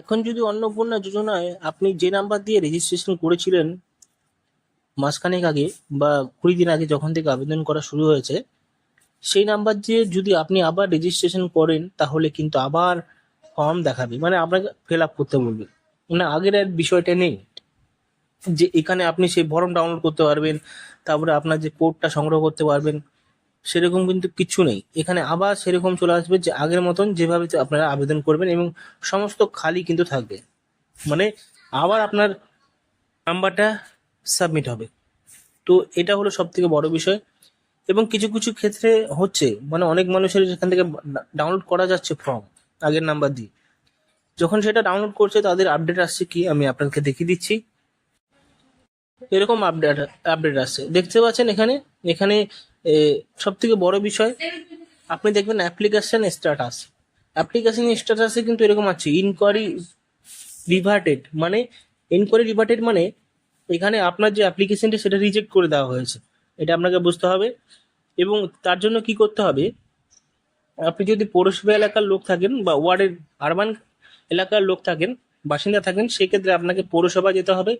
এখন যদি অন্নপূর্ণা যোজনায় আপনি যে নাম্বার দিয়ে রেজিস্ট্রেশন করেছিলেন মাসখানেক আগে বা 20 দিন আগে যখন থেকে আবেদন করা শুরু হয়েছে, সেই নাম্বার দিয়ে যদি আপনি আবার রেজিস্ট্রেশন করেন তাহলে কিন্তু আবার ফর্ম দেখাবে, মানে আপনাকে ফিল আপ করতে বলবে। মানে আগের আর বিষয়টা নেই যে এখানে আপনি সেই ফর্ম ডাউনলোড করতে পারবেন, তারপরে আপনার যে কোডটা সংগ্রহ করতে পারবেন, সেরকম কিন্তু কিছু নেই। এখানে আবার সেরকম চলে আসবে যে আগের মতন যেভাবে আপনারা আবেদন করবেন এবং সমস্ত খালি কিন্তু থাকবে। মানে আবার আপনার নাম্বারটা সাবমিট হবে। তো এটা হলো সব থেকে বড় বিষয়। এবং কিছু কিছু ক্ষেত্রে হচ্ছে, মানে অনেক মানুষের যেখান থেকে ডাউনলোড করা যাচ্ছে ফর্ম আগের নাম্বার দিয়ে, যখন সেটা ডাউনলোড করছে তাদের আপডেট আসছে কি আমি আপনাকে দেখিয়ে দিচ্ছি। এরকম আপডেট আপডেট আসছে, দেখতে পাচ্ছেন এখানে। এখানে সব থেকে বড় বিষয়, আপনি দেখবেন অ্যাপ্লিকেশন স্ট্যাটাস। অ্যাপ্লিকেশন স্ট্যাটাসে কিন্তু এরকম আছে ইনকোয়ারি রিভার্টেড। মানে ইনকোয়ারি রিভার্টেড মানে এখানে আপনার যে অ্যাপ্লিকেশনটা সেটা রিজেক্ট করে দেওয়া হয়েছে, এটা আপনাকে বুঝতে হবে। এবং তার জন্য কি করতে হবে, আপনি যদি পৌরসভা এলাকার লোক থাকেন বা ওয়ার্ডের আরবান এলাকার লোক থাকেন, বাসিন্দা থাকেন, সেক্ষেত্রে আপনাকে পৌরসভা যেতে হবে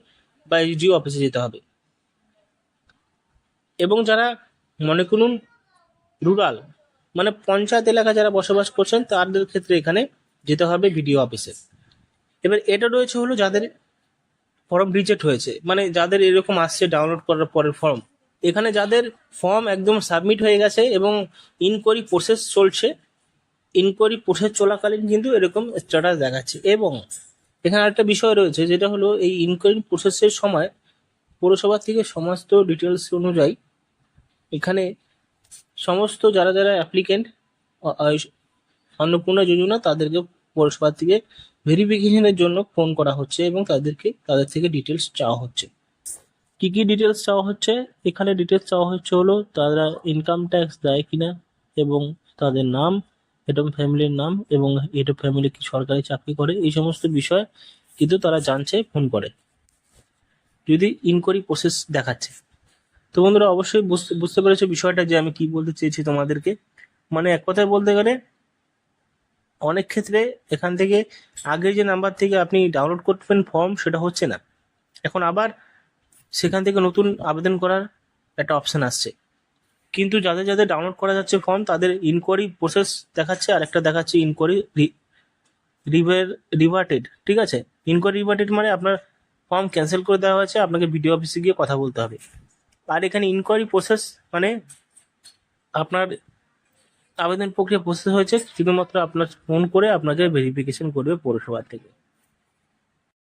বা এসডিও অফিসে যেতে হবে। এবং যারা মনে করুন রুরাল, মানে পঞ্চায়েত এলাকা যারা বসবাস করছেন, তাদের ক্ষেত্রে এখানে যেতে হবে বিডিও অফিসে। এবার এটা রয়েছে হলো যাদের ফর্ম রিজেক্ট হয়েছে, মানে যাদের এরকম আসছে ডাউনলোড করার পরের ফর্ম, এখানে যাদের ফর্ম একদম সাবমিট হয়ে গেছে এবং ইনকোয়ারি প্রসেস চলছে, ইনকোয়ারি প্রসেস চলাকালীন কিন্তু এরকম স্ট্যাটাস দেখাচ্ছে। এবং এখানে একটা বিষয় রয়েছে যেটা হলো এই ইনকোয়ারি প্রসেসের সময় পৌরসভা থেকে সমস্ত ডিটেলস অনুযায়ী এখানে সমস্ত যারা যারা অ্যাপ্লিকেন্ট অন্নপূর্ণা যোজনা তাদেরকে পৌরসভা থেকে ভেরিফিকেশনের জন্য ফোন করা হচ্ছে এবং তাদের থেকে ডিটেলস চাওয়া হচ্ছে। কি কি ডিটেলস চাওয়া হচ্ছে, এখানে ডিটেলস চাওয়া হচ্ছে হলো তারা ইনকাম ট্যাক্স দেয় কিনা, এবং তাদের নাম, হেড অফ ফ্যামিলির নাম, এবং হেড অফ ফ্যামিলি কি সরকারি চাকরি করে, এই সমস্ত বিষয় কিন্তু তারা জানছে ফোন করে যদি ইনকোয়ারি প্রসেস দেখাচ্ছে। তো বন্ধুরা অবশ্যই বুঝতে বুঝতে পেরেছো বিষয়টা যে আমি কি বলতে চেয়েছি তোমাদেরকে। মানে এক কথায় বলতে গেলে অনেক ক্ষেত্রে এখান থেকে আগের যে নাম্বার থেকে আপনি ডাউনলোড করবেন ফর্ম, সেটা হচ্ছে না। এখন আবার সেখান থেকে নতুন আবেদন করার একটা অপশন আসছে। কিন্তু যাদের যাদের ডাউনলোড করা যাচ্ছে ফর্ম, তাদের ইনকোয়ারি প্রসেস দেখাচ্ছে আর একটা দেখাচ্ছে ইনকোয়ারি রিভার্টেড। ঠিক আছে, ইনকোয়ারি রিভার্টেড মানে আপনার ফর্ম ক্যান্সেল করে দেওয়া হয়েছে, আপনাকে বিডিও অফিসে গিয়ে কথা বলতে হবে। আর এখানে ইনকোয়ারি প্রসেস মানে আপনার আবেদন প্রক্রিয়া প্রসেস হয়েছে, শুধুমাত্র আপনার ফোন করে আপনাকে ভেরিফিকেশন করবে পৌরসভা থেকে।